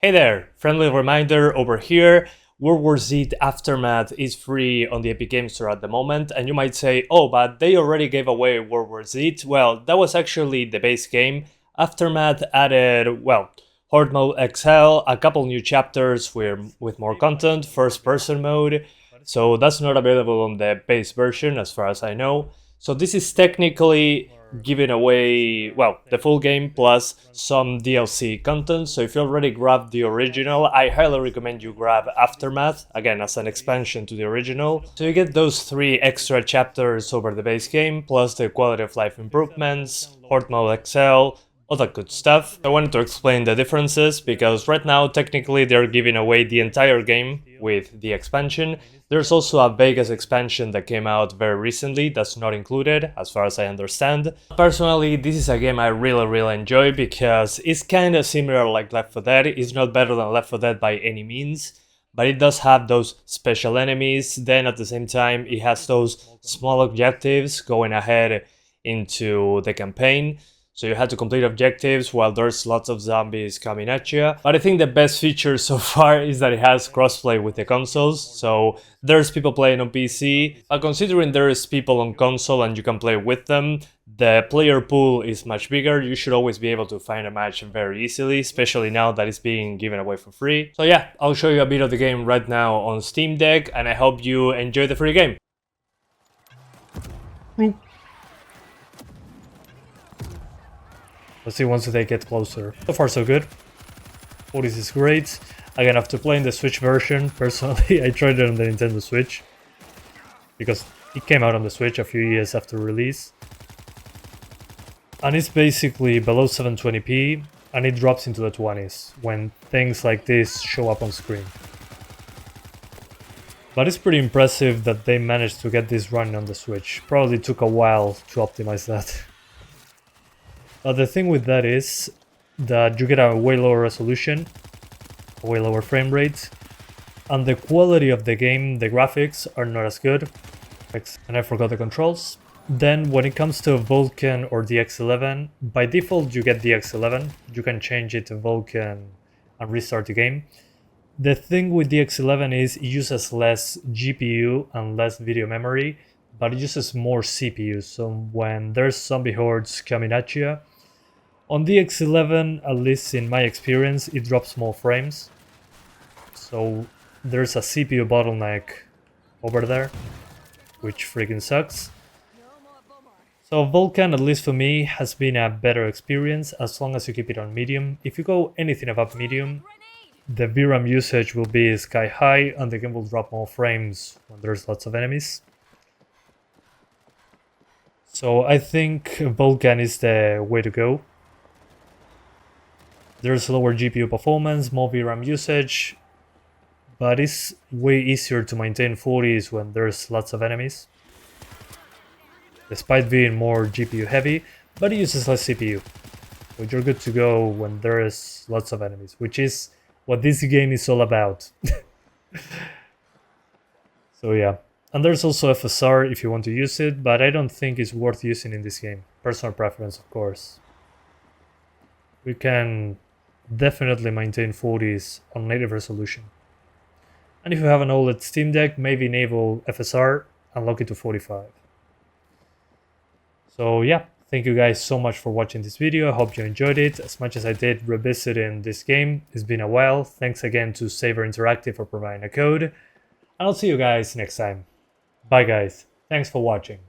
Hey there, friendly reminder over here, World War Z Aftermath is free on the Epic Games Store at the moment, and you might say, oh, but they already gave away World War Z. Well, that was actually the base game. Aftermath added, well, Horde Mode XL, a couple new chapters with more content, first person mode, so that's not available on the base version as far as I know. So this is technically giving away, well, the full game plus some DLC content. So if you already grabbed the original, I highly recommend you grab Aftermath, again as an expansion to the original. So you get those 3 extra chapters over the base game, plus the quality of life improvements, Horde Mode XL, all that good stuff. I wanted to explain the differences because right now technically they're giving away the entire game with the expansion. There's also a Vegas expansion that came out very recently that's not included as far as I understand. Personally, this is a game I really enjoy because it's kind of similar like Left 4 Dead. It's not better than Left 4 Dead by any means, but it does have those special enemies. Then at the same time it has those small objectives going ahead into the campaign. So you have to complete objectives while there's lots of zombies coming at you. But I think the best feature so far is that it has crossplay with the consoles. So there's people playing on PC, but considering there's people on console and you can play with them, the player pool is much bigger. You should always be able to find a match very easily, especially now that it's being given away for free. So yeah, I'll show you a bit of the game right now on Steam Deck, and I hope you enjoy the free game. Let's see once they get closer. So far so good. Oh, this is great. Again, after playing the Switch version, personally, I tried it on the Nintendo Switch because it came out on the Switch a few years after release. And it's basically below 720p and it drops into the 20s when things like this show up on screen. But it's pretty impressive that they managed to get this running on the Switch. Probably took a while to optimize that. But the thing with that is that you get a way lower resolution, a way lower frame rate, and the quality of the game, the graphics, are not as good. And I forgot the controls. Then when it comes to Vulkan or the X11, by default you get the X11. You can change it to Vulkan and restart the game. The thing with the X11 is it uses less GPU and less video memory, but it uses more CPU. So when there's zombie hordes coming at you, on the X11, at least in my experience, it drops more frames. So there's a CPU bottleneck over there, which freaking sucks. So Vulkan, at least for me, has been a better experience as long as you keep it on medium. If you go anything above medium, the VRAM usage will be sky high and the game will drop more frames when there's lots of enemies. So I think Vulkan is the way to go. There's lower GPU performance, more VRAM usage, but it's way easier to maintain 40s when there's lots of enemies. Despite being more GPU heavy, but it uses less CPU. So you're good to go when there is lots of enemies, which is what this game is all about. So yeah. And there's also FSR if you want to use it, but I don't think it's worth using in this game. Personal preference, of course. We can definitely maintain 40s on native resolution. And if you have an OLED Steam Deck, maybe enable FSR and lock it to 45. So yeah, thank you guys so much for watching this video. I hope you enjoyed it as much as I did revisiting this game. It's been a while. Thanks again to Saber Interactive for providing a code. And I'll see you guys next time. Bye guys. Thanks for watching.